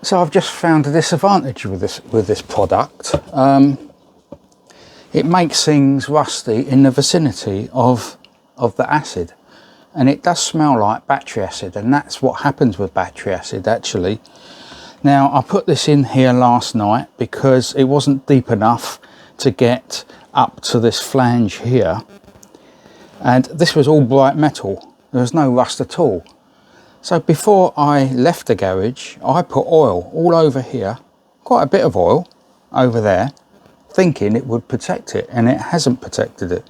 So I've just found a disadvantage with this product. It makes things rusty in the vicinity of the acid, and it does smell like battery acid, and that's what happens with battery acid actually. Now I put this in here last night because it wasn't deep enough to get up to this flange here, and this was all bright metal. There was no rust at all. So before I left the garage, I put oil all over here, quite a bit of oil over there, thinking it would protect it, and it hasn't protected it.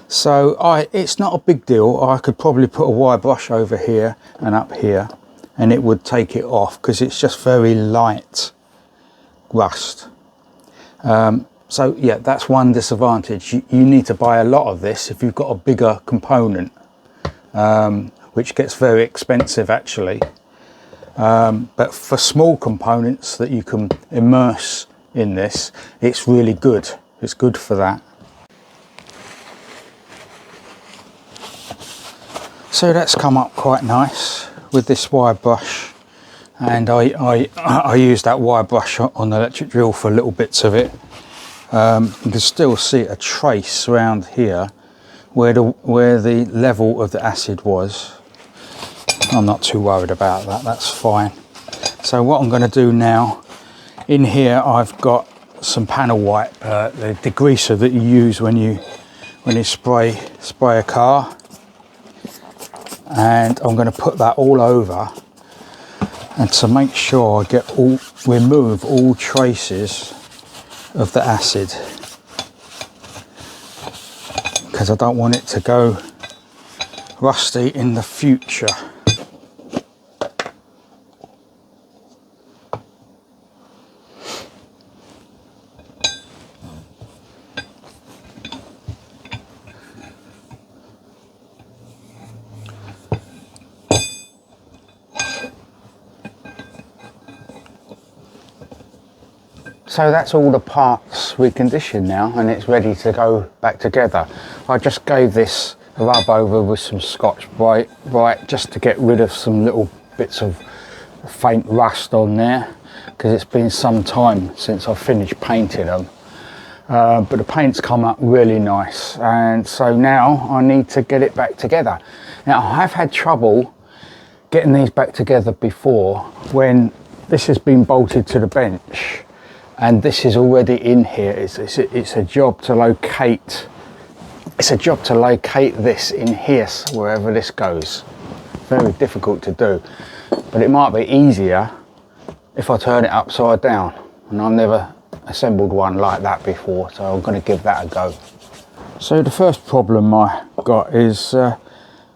So it's not a big deal. I could probably put a wire brush over here and up here, and it would take it off because it's just very light rust. So yeah, that's one disadvantage. You need to buy a lot of this if you've got a bigger component, which gets very expensive actually. But for small components that you can immerse in this, it's really good. It's good for that. So that's come up quite nice with this wire brush, and I use that wire brush on the electric drill for little bits of it. You can still see a trace around here where the level of the acid was. I'm not too worried about that, that's fine. So what I'm going to do now, in here I've got some panel wipe, the degreaser that you use when you spray a car, and I'm going to put that all over, and to make sure I remove all traces of the acid, because I don't want it to go rusty in the future. So that's all the parts reconditioned now, and it's ready to go back together. I just gave this a rub over with some Scotch Brite just to get rid of some little bits of faint rust on there, because it's been some time since I finished painting them. But the paint's come up really nice, and so now I need to get it back together. Now I have had trouble getting these back together before when this has been bolted to the bench. And this is already in here. It's a job to locate. It's a job to locate this in here, wherever this goes. Very difficult to do, but it might be easier if I turn it upside down. And I've never assembled one like that before, so I'm going to give that a go. So the first problem I got is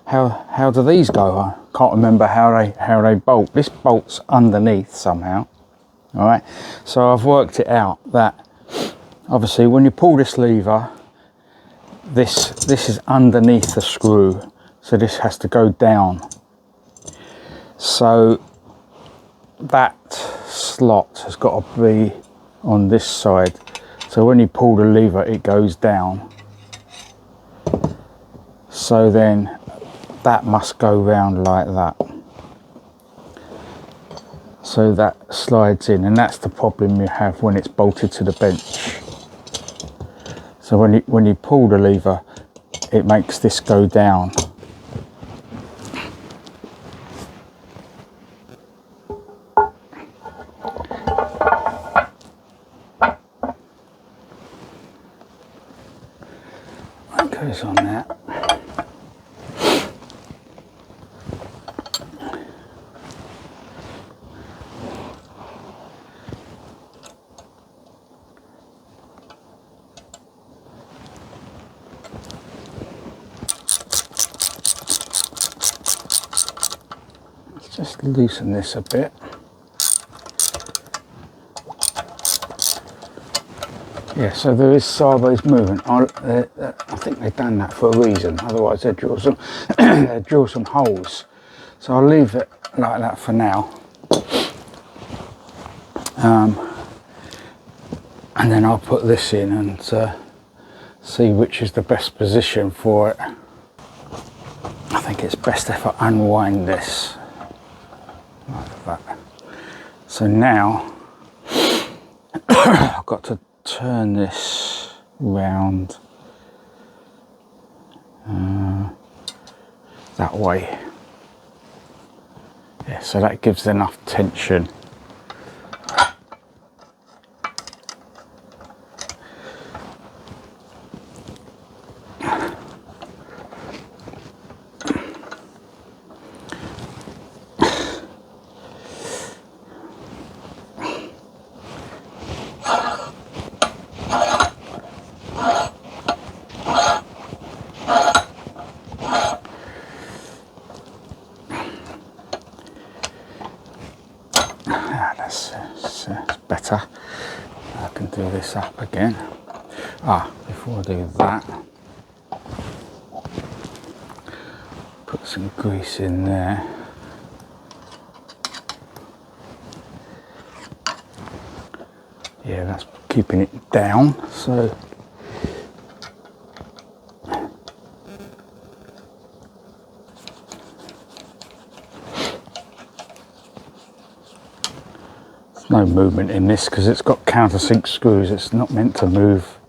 how do these go? I can't remember how they bolt. This bolts underneath somehow. All right, so I've worked it out that obviously when you pull this lever, this is underneath the screw, so this has to go down. So that slot has got to be on this side, so when you pull the lever it goes down. So then that must go round like that. So that slides in, and that's the problem you have when it's bolted to the bench. So when you pull the lever, it makes this go down. That goes on there. Just loosen this a bit. Yeah, so there is sideways movement. I think they've done that for a reason, otherwise they'd drill some holes. So I'll leave it like that for now. And then I'll put this in and see which is the best position for it. I think it's best if I unwind this like that. So now I've got to turn this round that way. Yeah, so that gives enough tension. That's better. I can do this up again. Before I do that, put some grease in there. Yeah, that's keeping it down. So no movement in this because it's got countersink screws. It's not meant to move.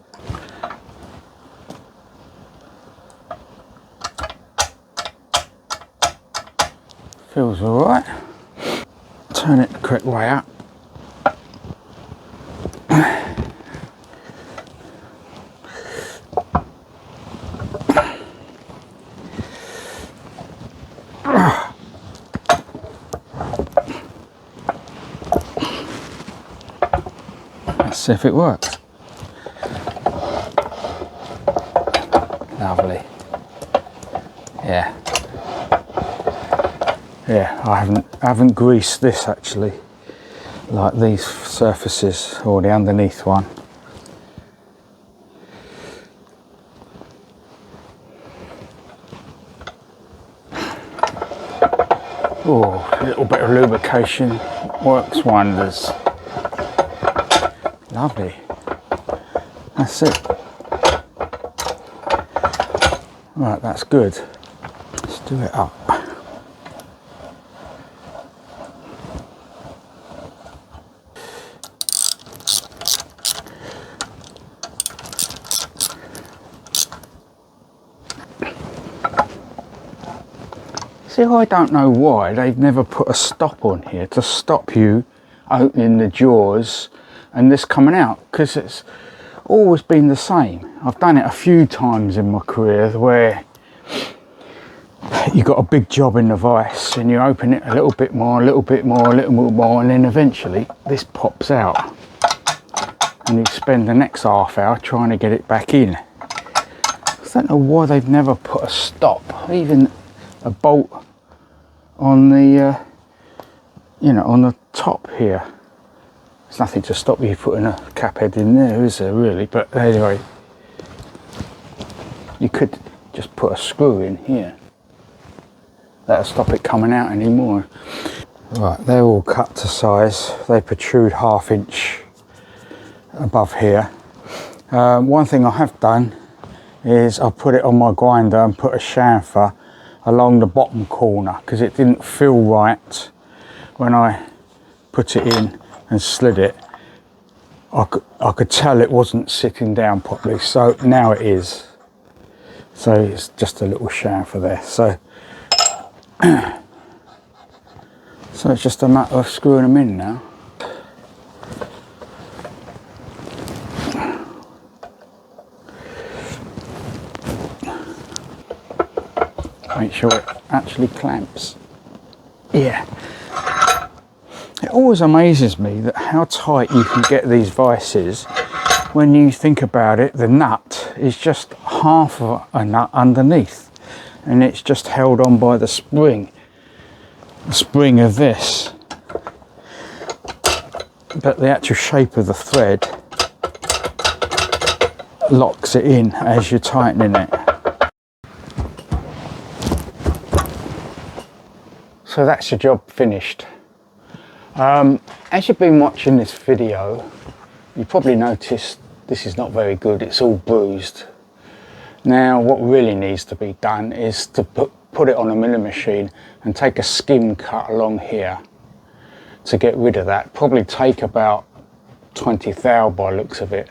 Feels all right. Turn it the correct way up. Let's see if it works. Lovely. Yeah. Yeah, I haven't greased this actually, like these surfaces or the underneath one. Oh, a little bit of lubrication works wonders. Lovely. That's it. Right, that's good. Let's do it up. See, I don't know why they've never put a stop on here to stop you opening the jaws and this coming out, because it's always been the same. I've done it a few times in my career where you got a big job in the vise and you open it a little bit more, a little bit more, a little bit more, and then eventually this pops out and you spend the next half hour trying to get it back in. I don't know why they've never put a stop, even a bolt on the on the top here. There's nothing to stop you putting a cap head in there, is there really? But anyway, you could just put a screw in here. That'll stop it coming out anymore. Right, they're all cut to size. They protrude 1/2 inch above here. One thing I have done is I put it on my grinder and put a chamfer along the bottom corner because it didn't feel right when I put it in and slid it. I could tell it wasn't sitting down properly, so now it is. So it's just a little chamfer there. So it's just a matter of screwing them in now. Make sure it actually clamps. Yeah. It always amazes me that how tight you can get these vices. When you think about it, the nut is just half of a nut underneath and it's just held on by the spring of this. But the actual shape of the thread locks it in as you're tightening it. So that's your job finished. As you've been watching this video, you probably noticed this is not very good. It's all bruised. Now what really needs to be done is to put it on a milling machine and take a skim cut along here to get rid of that. Probably take about 20 thou by looks of it.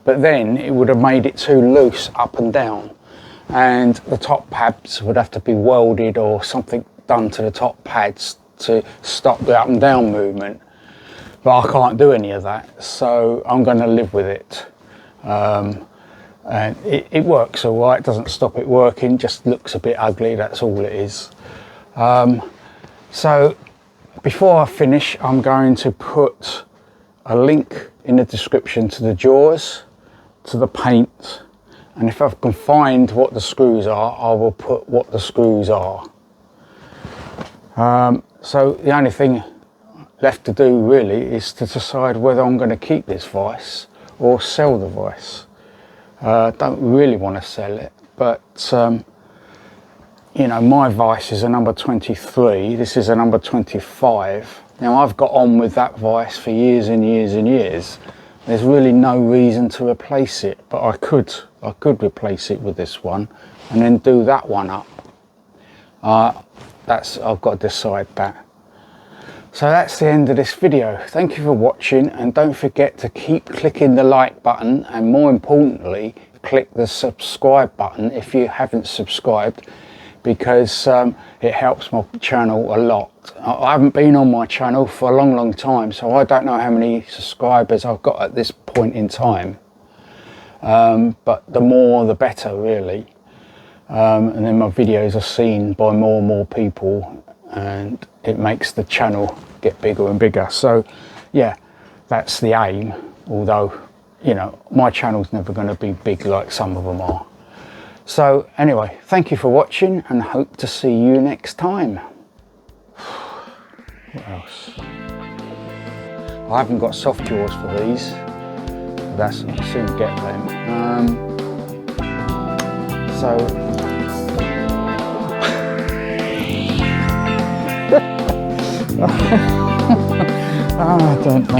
But then it would have made it too loose up and down, and the top pads would have to be welded or something done to the top pads to stop the up and down movement. But I can't do any of that, so I'm going to live with it. And it works all right, doesn't stop it working, just looks a bit ugly, that's all it is. So before I finish, I'm going to put a link in the description to the jaws, to the paint, and if I can find what the screws are, I will put what the screws are. So the only thing left to do really is to decide whether I'm going to keep this vise or sell the vise. I don't really want to sell it, but you know, my vise is a number 23, this is a number 25. Now I've got on with that vise for years and years and years. There's really no reason to replace it, but I could replace it with this one and then do that one up. I've got to decide that. So that's the end of this video. Thank you for watching, and don't forget to keep clicking the like button, and more importantly, click the subscribe button if you haven't subscribed, because it helps my channel a lot. I haven't been on my channel for a long time, so I don't know how many subscribers I've got at this point in time. But the more the better really. And then my videos are seen by more and more people, and it makes the channel get bigger and bigger. So yeah, that's the aim, although, you know, my channel's never going to be big like some of them are. So anyway, thank you for watching, and hope to see you next time. What else? I haven't got soft jaws for these. I'll soon get them. I don't know.